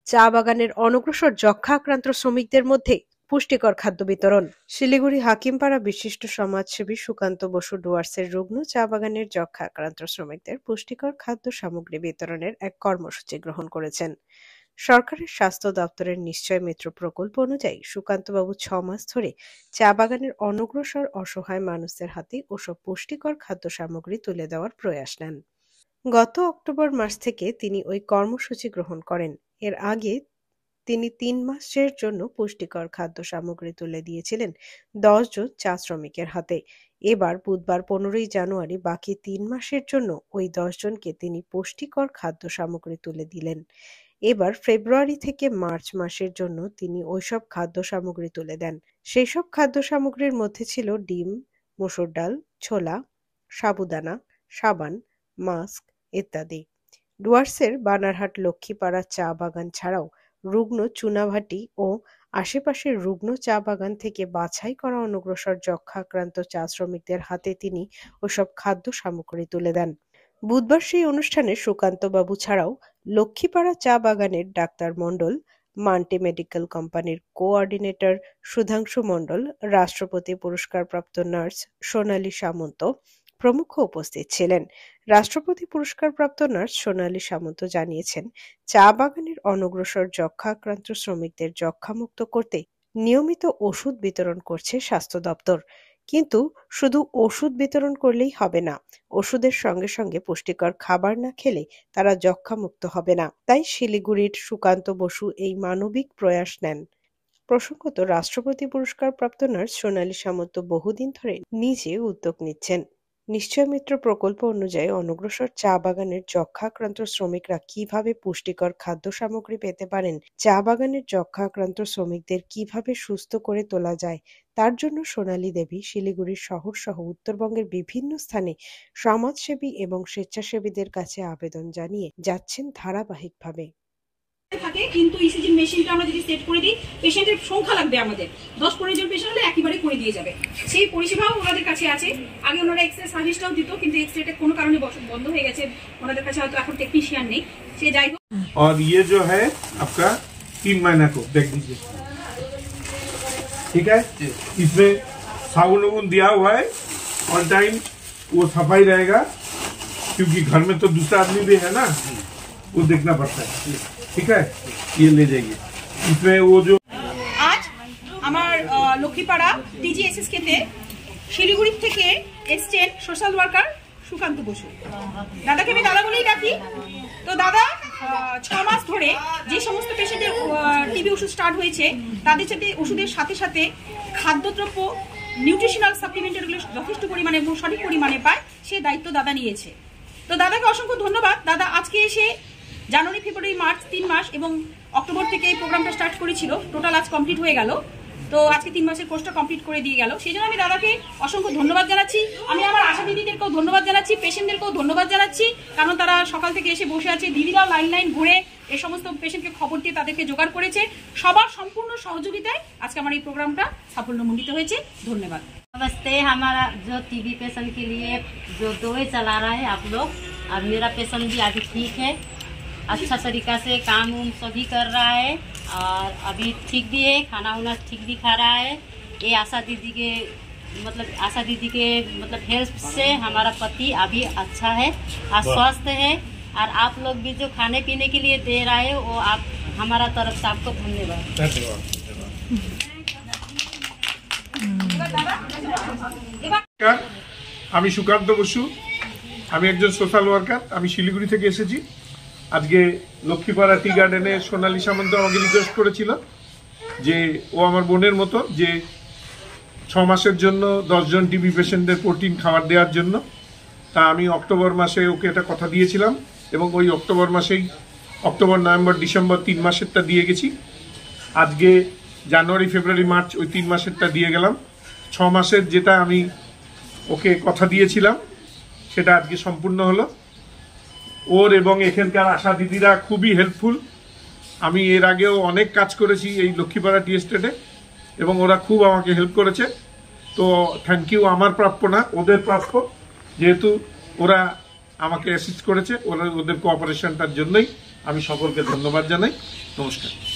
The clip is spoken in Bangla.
চা বাগানের অনগ্রসর যক্ষ্মা আক্রান্ত শ্রমিকদের মধ্যে পুষ্টিকর খাদ্য বিতরণ। শিলিগুড়ি হাকিমপাড়া বিশিষ্ট সমাজসেবী সুকান্ত বসু ডুয়ার্সের রুগ্ন চা বাগানের যক্ষ্মা আক্রান্ত শ্রমিকদের পুষ্টিকর খাদ্য সামগ্রী বিতরণের এক কর্মসূচি গ্রহণ করেছেন। সরকারের স্বাস্থ্য দপ্তরের নিশ্চয় মিত্র প্রকল্প অনুযায়ী সুকান্তবাবু ৬ মাস ধরে চা বাগানের অনগ্রসর অসহায় মানুষদের হাতে ওসব পুষ্টিকর খাদ্য সামগ্রী তুলে দেওয়ার প্রয়াস নেন। গত অক্টোবর মাস থেকে তিনি ওই কর্মসূচি গ্রহণ করেন। এর আগে তিনি ৩ মাসের জন্য পুষ্টিকর খাদ্য সামগ্রী তুলে দিয়েছিলেন ১০ জন চা শ্রমিকের হাতে। এবার বুধবার ১৫ই জানুয়ারি বাকি ৩ মাসের জন্য ওই ১০ জনকে তিনি পুষ্টিকর খাদ্য সামগ্রী তুলে দিলেন। এবার ফেব্রুয়ারি থেকে মার্চ মাসের জন্য তিনি ওইসব খাদ্য সামগ্রী তুলে দেন। সেই সব খাদ্য সামগ্রীর মধ্যে ছিল ডিম, মসুর ডাল, ছোলা, সাবুদানা, সাবান, মাস্ক ইত্যাদি। ডুয়ার্সের বানারহাট লক্ষ্মীপাড়া চা বাগান ছাড়াও রুগ্ন চুনাভাটি ও আশেপাশের রুগ্ন চা বাগান থেকে বাছাই করা অনগ্রসর যক্ষ্মা আক্রান্ত চা শ্রমিকদের হাতে তিনি ওসব খাদ্য সামগ্রী তুলে দেন। বুধবার সেই অনুষ্ঠানে সুকান্তবাবু ছাড়াও লক্ষ্মীপাড়া চা বাগানের ডাক্তার মণ্ডল, মান্টি মেডিকেল কোম্পানির কোঅর্ডিনেটর সুধাংশু মণ্ডল, রাষ্ট্রপতি পুরস্কারপ্রাপ্ত নার্স সোনালী সামন্ত প্রমুখ উপস্থিত ছিলেন। রাষ্ট্রপতি পুরস্কারপ্রাপ্ত নার্স সোনালী সামন্ত জানিয়েছেন, চা বাগানের অনগ্রসর যক্ষ্মা আক্রান্ত শ্রমিকদের যক্ষ্মামুক্ত করতে নিয়মিত ওষুধ বিতরণ করছে স্বাস্থ্য দপ্তর। কিন্তু শুধু ওষুধ বিতরণ করলেই হবে না, ওষুধের সঙ্গে সঙ্গে পুষ্টিকর খাবার না খেলে তারা যক্ষ্মামুক্ত হবে না। তাই শিলিগুড়ির সুকান্ত বসু এই মানবিক প্রয়াস নেন। প্রসঙ্গত, রাষ্ট্রপতি পুরস্কারপ্রাপ্ত নার্স সোনালী সামন্ত বহুদিন ধরে নিজে উদ্যোগ নিচ্ছেন। নিশ্চয় মিত্র প্রকল্প অনুযায়ী অনগ্রসর চা বাগানের যক্ষ্মা আক্রান্ত শ্রমিকরা কিভাবে পুষ্টিকর খাদ্য সামগ্রী পেতে পারেন, চা বাগানের যক্ষ্মা আক্রান্ত শ্রমিকদের কিভাবে সুস্থ করে তোলা যায়, তার জন্য সোনালী দেবী শিলিগুড়ির শহর সহ উত্তরবঙ্গের বিভিন্ন স্থানে সমাজসেবী এবং স্বেচ্ছাসেবীদের কাছে আবেদন জানিয়ে যাচ্ছেন ধারাবাহিকভাবে। থাকে কিন্তু ইসিজি মেশিনটা আমরা যদি সেট করে দিই, পেশেন্টের সংখ্যা লাগবে আমাদের ১০-১৫ জন পেশেন্ট হলে একেবারে করে দিয়ে যাবে। সেই পরিষেবাও ওনাদের কাছে আছে। আগে ওনারা এক্সরে সার্ভিসটাও দিত, কিন্তু এক্সরেটা কোনো কারণে বন্ধ হয়ে গেছে, ওনাদের কাছে হয়তো এখন টেকনিশিয়ান নেই। সে যাই হোক। और ये जो है आपका 3 महीना को देख लीजिए, ठीक है। इसमें साबुन वुन दिया हुआ है, ऑन टाइम वो सफाई रहेगा, क्योंकि घर में तो दूसरा आदमी भी है ना, वो देखना पड़ता है, ठीक है। ये ले जाइए। इसमें वो जो আজ আমার লক্ষ্মীপাড়া টিজিএসএসকে তে শিলিগুড়ি থেকে এসছেন সোশ্যাল ওয়ার্কার সুকান্ত বসু। দাদাকে আমি দাদা বলেই ডাকি। তো দাদা ৬ মাস ধরে যে সমস্ত পেশেন্টের টিবি ওষুধ স্টার্ট হয়েছে, তাদের সাথে ওষুধের সাথে সাথে খাদ্যদ্রব্য, নিউট্রিশনাল সাপ্লিমেন্ট এগুলো যথেষ্ট পরিমাণে এবং সঠিক পরিমাণে পায়, সে দায়িত্ব দাদা নিয়েছে। তো দাদাকে অসংখ্য ধন্যবাদ। দাদা আজকে এসে জানুয়ারি, ফেব্রুয়ারি, মার্চ ৩ মাস এবং অক্টোবর থেকে এই প্রোগ্রামটা স্টার্ট করেছিল, টোটাল আজ কমপ্লিট হয়ে গেল। তো আজকে 3 মাসের কোর্সটা কমপ্লিট করে দিয়ে গেল। সেই জন্য আমি দাদাকে অসংখ্য ধন্যবাদ জানাচ্ছি। আমি আমার আশা দিদিদেরকেও ধন্যবাদ জানাচ্ছি, পেশেন্টদেরকেও ধন্যবাদ জানাচ্ছি, কারণ তারা সকাল থেকে এসে বসে আছে। দিদিরাও লাইন ঘুরে এই সমস্ত পেশেন্টকে খবর দিয়ে তাদেরকে জোগাড় করেছে। সবার সম্পূর্ণ সহযোগিতায় আজকে আমার এই প্রোগ্রামটা সাফল্যমণ্ডিত হয়েছে। ধন্যবাদ। नमस्ते। हमारा जो टीबी पेशेंट के लिए जो दवाई चला रहा है आप लोग, अब मेरा पेशेंट भी अभी ठीक है, अच्छा तरीका से काम उम सभी कर रहा है और अभी ठीक भी है, खाना वाना ठीक भी खा रहा है। ये आशा दीदी के हेल्प से हमारा पति अभी अच्छा है और स्वस्थ है। और आप लोग भी जो खाने पीने के लिए दे रहा है, वो आप हमारा तरफ से आपको धन्यवाद। আমি সুকান্ত বসু, আমি একজন সোশ্যাল ওয়ার্কার। আমি শিলিগুড়ি থেকে এসেছি। আজকে লক্ষ্মীপাড়া টি গার্ডেনে সোনালী সামন্ত আমাকে রিকোয়েস্ট করেছিল যে ও আমার বোনের মতো, যে ৬ মাসের জন্য ১০ জন টিবি পেশেন্টদের প্রোটিন খাবার দেওয়ার জন্য। তা আমি অক্টোবর মাসে ওকে এটা কথা দিয়েছিলাম এবং ওই অক্টোবর মাসেই অক্টোবর, নভেম্বর, ডিসেম্বর ৩ মাসেরটা দিয়ে গেছি। আজকে জানুয়ারি, ফেব্রুয়ারি, মার্চ ওই ৩ মাসেরটা দিয়ে গেলাম। ৬ মাসের যেটা আমি ওকে কথা দিয়েছিলাম সেটা আজকে সম্পূর্ণ হলো। ওর এবং এখানকার আশা দিদিরা খুবই হেল্পফুল। আমি এর আগেও অনেক কাজ করেছি এই লক্ষ্মীপাড়া টি এস্টেটে এবং ওরা খুব আমাকে হেল্প করেছে। তো থ্যাংক ইউ। আমার প্রাপ্য না, ওদের প্রাপ্য, যেহেতু ওরা আমাকে অ্যাসিস্ট করেছে। ওদের কোঅপারেশনটার জন্যই আমি সকলকে ধন্যবাদ জানাই। নমস্কার।